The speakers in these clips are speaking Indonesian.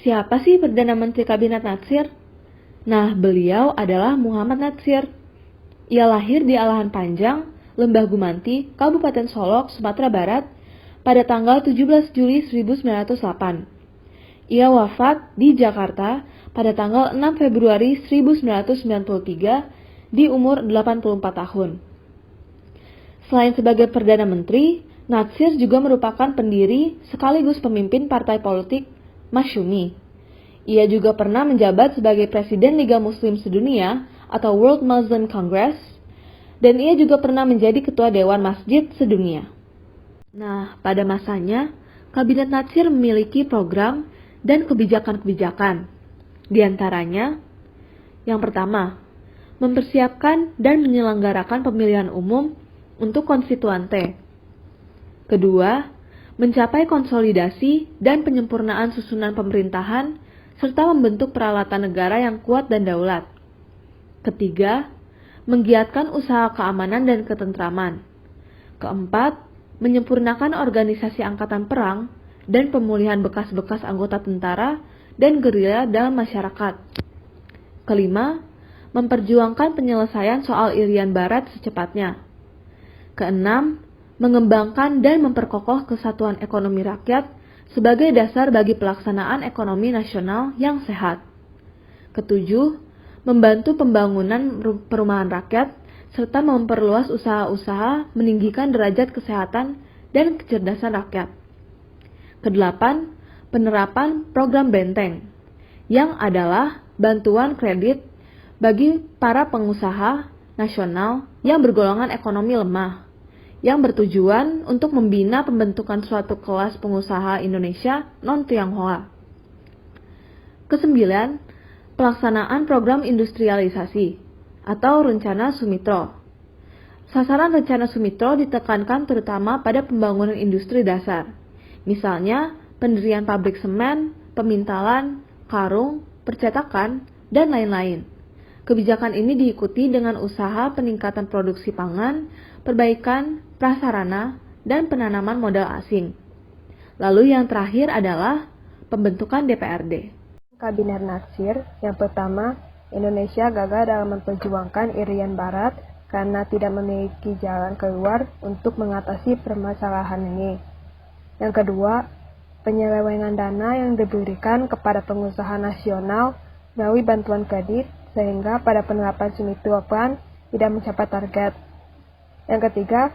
Siapa sih Perdana Menteri Kabinet Natsir? Nah, beliau adalah Muhammad Natsir. Ia lahir di Alahan Panjang, Lembah Gumanti, Kabupaten Solok, Sumatera Barat, pada tanggal 17 Juli 1908. Ia wafat di Jakarta pada tanggal 6 Februari 1993 di umur 84 tahun. Selain sebagai Perdana Menteri, Natsir juga merupakan pendiri sekaligus pemimpin partai politik Masyumi. Ia juga pernah menjabat sebagai Presiden Liga Muslim Sedunia atau World Muslim Congress, dan ia juga pernah menjadi Ketua Dewan Masjid Sedunia. Nah, pada masanya, Kabinet Natsir memiliki program dan kebijakan-kebijakan. Di antaranya, yang pertama, mempersiapkan dan menyelenggarakan pemilihan umum untuk konstituante. Kedua, mencapai konsolidasi dan penyempurnaan susunan pemerintahan serta membentuk peralatan negara yang kuat dan daulat. Ketiga, menggiatkan usaha keamanan dan ketentraman. Keempat, menyempurnakan organisasi angkatan perang dan pemulihan bekas-bekas anggota tentara dan gerilya dalam masyarakat. Kelima, memperjuangkan penyelesaian soal Irian Barat secepatnya. Keenam, mengembangkan dan memperkokoh kesatuan ekonomi rakyat sebagai dasar bagi pelaksanaan ekonomi nasional yang sehat. Ketujuh, membantu pembangunan perumahan rakyat serta memperluas usaha-usaha meninggikan derajat kesehatan dan kecerdasan rakyat. Kedelapan, penerapan program Benteng, yang adalah bantuan kredit bagi para pengusaha nasional yang bergolongan ekonomi lemah, yang bertujuan untuk membina pembentukan suatu kelas pengusaha Indonesia non-Tionghoa. Kesembilan, pelaksanaan program industrialisasi atau Rencana Sumitro. Sasaran Rencana Sumitro ditekankan terutama pada pembangunan industri dasar, misalnya pendirian pabrik semen, pemintalan, karung, percetakan, dan lain-lain. Kebijakan ini diikuti dengan usaha peningkatan produksi pangan, perbaikan prasarana, dan penanaman modal asing. Lalu yang terakhir adalah pembentukan DPRD. Kabinet Natsir, yang pertama, Indonesia gagal dalam memperjuangkan Irian Barat karena tidak memiliki jalan keluar untuk mengatasi permasalahan ini. Yang kedua, penyelewengan dana yang diberikan kepada pengusaha nasional melalui bantuan kredit sehingga pada penerapan Sumitro Plan tidak mencapai target. Yang ketiga,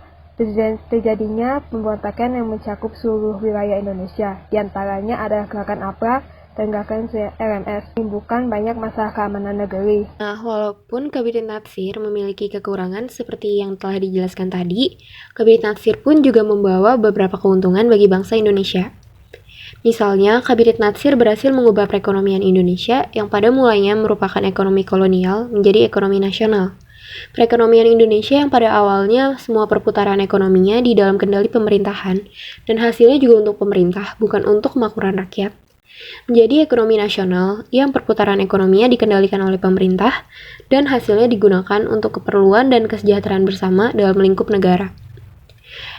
terjadinya pemberontakan yang mencakup seluruh wilayah Indonesia, diantaranya adalah gerakan APRA dan gerakan RMS, menimbulkan banyak masalah keamanan negeri. Nah, walaupun Kabinet Natsir memiliki kekurangan seperti yang telah dijelaskan tadi, Kabinet Natsir pun juga membawa beberapa keuntungan bagi bangsa Indonesia. Misalnya, Kabinet Natsir berhasil mengubah perekonomian Indonesia yang pada mulanya merupakan ekonomi kolonial menjadi ekonomi nasional. Perekonomian Indonesia yang pada awalnya semua perputaran ekonominya di dalam kendali pemerintahan dan hasilnya juga untuk pemerintah, bukan untuk kemakmuran rakyat, menjadi ekonomi nasional yang perputaran ekonominya dikendalikan oleh pemerintah dan hasilnya digunakan untuk keperluan dan kesejahteraan bersama dalam lingkup negara.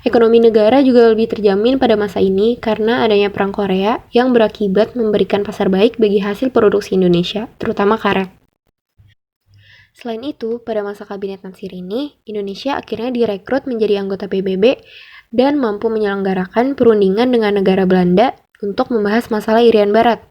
Ekonomi negara juga lebih terjamin pada masa ini karena adanya Perang Korea yang berakibat memberikan pasar baik bagi hasil produksi Indonesia, terutama karet. Selain itu, pada masa Kabinet Natsir ini, Indonesia akhirnya direkrut menjadi anggota PBB dan mampu menyelenggarakan perundingan dengan negara Belanda untuk membahas masalah Irian Barat.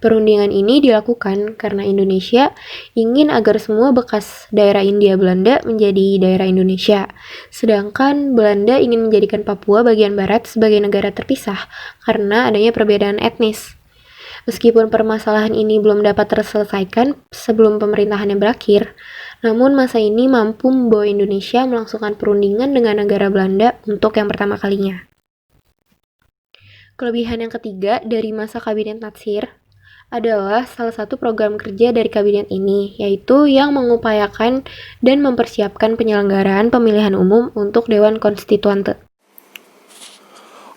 Perundingan ini dilakukan karena Indonesia ingin agar semua bekas daerah Hindia Belanda menjadi daerah Indonesia, sedangkan Belanda ingin menjadikan Papua bagian barat sebagai negara terpisah karena adanya perbedaan etnis. Meskipun permasalahan ini belum dapat terselesaikan sebelum pemerintahannya berakhir, namun masa ini mampu membawa Indonesia melangsungkan perundingan dengan negara Belanda untuk yang pertama kalinya. Kelebihan yang ketiga dari masa Kabinet Natsir adalah salah satu program kerja dari kabinet ini, yaitu yang mengupayakan dan mempersiapkan penyelenggaraan pemilihan umum untuk Dewan Konstituante.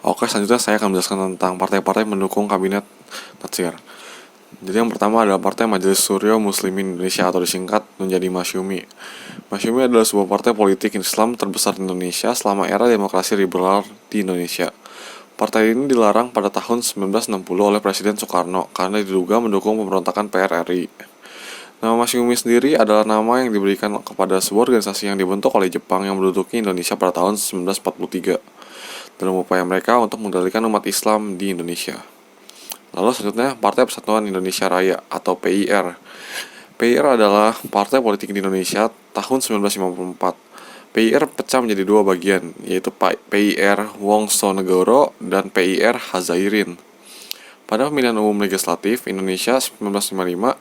Oke, selanjutnya saya akan menjelaskan tentang partai-partai mendukung Kabinet Natsir. Jadi yang pertama adalah Partai Majelis Suryo Muslimin Indonesia atau disingkat menjadi Masyumi. Masyumi adalah sebuah partai politik Islam terbesar di Indonesia selama era demokrasi liberal di Indonesia. Partai ini dilarang pada tahun 1960 oleh Presiden Soekarno karena diduga mendukung pemberontakan PRRI. Nama Masyumi sendiri adalah nama yang diberikan kepada sebuah organisasi yang dibentuk oleh Jepang yang menduduki Indonesia pada tahun 1943 dalam upaya mereka untuk mengendalikan umat Islam di Indonesia. Lalu selanjutnya Partai Persatuan Indonesia Raya atau PIR. PIR adalah partai politik di Indonesia tahun 1954. PIR pecah menjadi dua bagian, yaitu PIR Wongsonegoro dan PIR Hazairin. Pada pemilihan umum legislatif Indonesia 1955,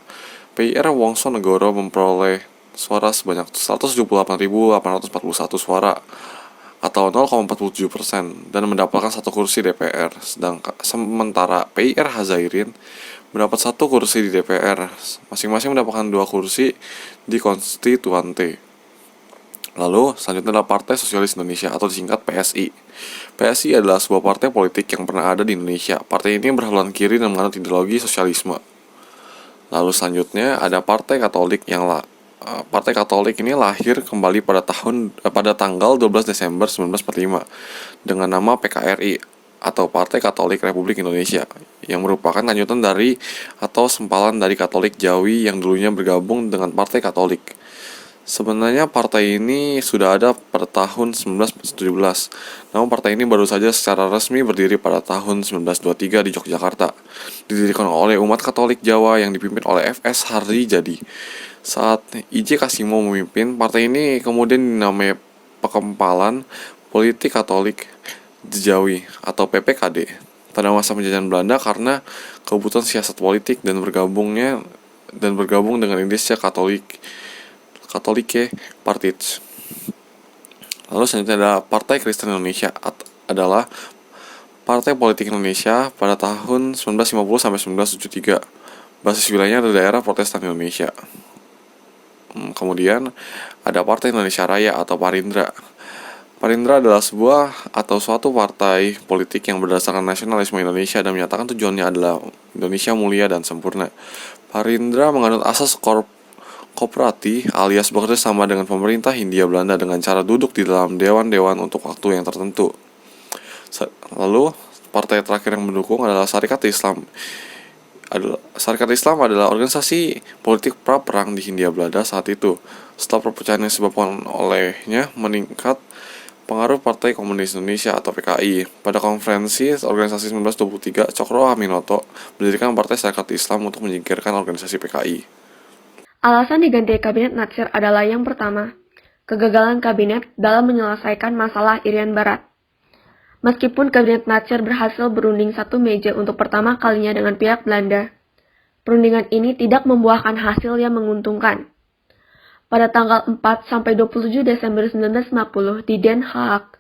PIR Wongsonegoro memperoleh suara sebanyak 178.841 suara atau 0,47% dan mendapatkan satu kursi DPR. Sementara PIR Hazairin mendapat satu kursi di DPR, masing-masing mendapatkan 2 kursi di Konstituante. Lalu selanjutnya adalah Partai Sosialis Indonesia atau disingkat PSI. PSI adalah sebuah partai politik yang pernah ada di Indonesia. Partai ini berhaluan kiri dan menganut ideologi sosialisme. Lalu selanjutnya ada Partai Katolik Partai Katolik ini lahir kembali pada tanggal 12 Desember 1945 dengan nama PKRI atau Partai Katolik Republik Indonesia yang merupakan lanjutan dari atau sempalan dari Katolik Jawi yang dulunya bergabung dengan Partai Katolik. Sebenarnya partai ini sudah ada pada tahun 1917, namun partai ini baru saja secara resmi berdiri pada tahun 1923 di Yogyakarta. Didirikan oleh umat Katolik Jawa yang dipimpin oleh F.S. Hardijadi. Saat I.J. Kasimo memimpin, partai ini kemudian dinamai Perkempalan Politik Katolik Jawi atau PPKD pada masa penjajahan Belanda karena kebutuhan siasat politik dan bergabung dengan Indonesia Katolike Partij. Lalu selanjutnya ada Partai Kristen Indonesia adalah partai politik Indonesia pada tahun 1950 sampai 1973. Basis wilayahnya adalah daerah Protestan Indonesia. Kemudian ada Partai Indonesia Raya atau Parindra. Parindra adalah suatu partai politik yang berdasarkan nasionalisme Indonesia dan menyatakan tujuannya adalah Indonesia mulia dan sempurna. Parindra menganut asas koperati alias bekerja sama dengan pemerintah Hindia Belanda dengan cara duduk di dalam dewan-dewan untuk waktu yang tertentu. Lalu partai terakhir yang mendukung adalah Syarikat Islam. Syarikat Islam adalah organisasi politik pra-perang di Hindia Belanda saat itu. Setelah perpecahan yang disebabkan olehnya meningkat pengaruh Partai Komunis Indonesia atau PKI. Pada konferensi organisasi 1923, Cokro Aminoto mendirikan Partai Syarikat Islam untuk menyingkirkan organisasi PKI. Alasan diganti Kabinet Natsir adalah yang pertama, kegagalan kabinet dalam menyelesaikan masalah Irian Barat. Meskipun Kabinet Natsir berhasil berunding satu meja untuk pertama kalinya dengan pihak Belanda, perundingan ini tidak membuahkan hasil yang menguntungkan. Pada tanggal 4-27 Desember 1950 di Den Haag,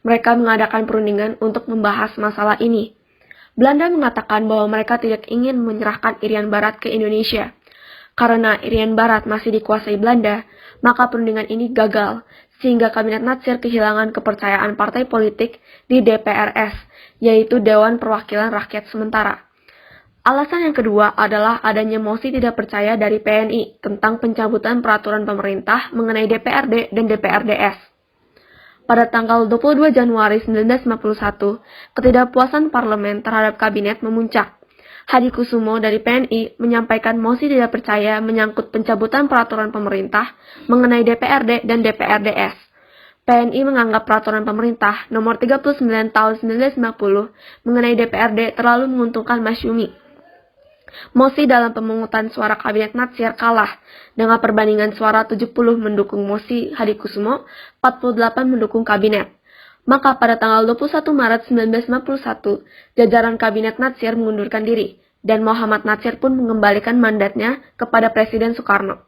mereka mengadakan perundingan untuk membahas masalah ini. Belanda mengatakan bahwa mereka tidak ingin menyerahkan Irian Barat ke Indonesia. Karena Irian Barat masih dikuasai Belanda, maka perundingan ini gagal, sehingga Kabinet Natsir kehilangan kepercayaan partai politik di DPRS, yaitu Dewan Perwakilan Rakyat Sementara. Alasan yang kedua adalah adanya mosi tidak percaya dari PNI tentang pencabutan peraturan pemerintah mengenai DPRD dan DPRDS. Pada tanggal 22 Januari 1951, ketidakpuasan parlemen terhadap kabinet memuncak. Hadikusumo dari PNI menyampaikan mosi tidak percaya menyangkut pencabutan peraturan pemerintah mengenai DPRD dan DPRDS. PNI menganggap peraturan pemerintah nomor 39 tahun 1990 mengenai DPRD terlalu menguntungkan Masyumi. Mosi dalam pemungutan suara Kabinet Natsir kalah dengan perbandingan suara 70 mendukung mosi Hadikusumo, 48 mendukung kabinet. Maka pada tanggal 21 Maret 1951, jajaran Kabinet Natsir mengundurkan diri, dan Muhammad Natsir pun mengembalikan mandatnya kepada Presiden Soekarno.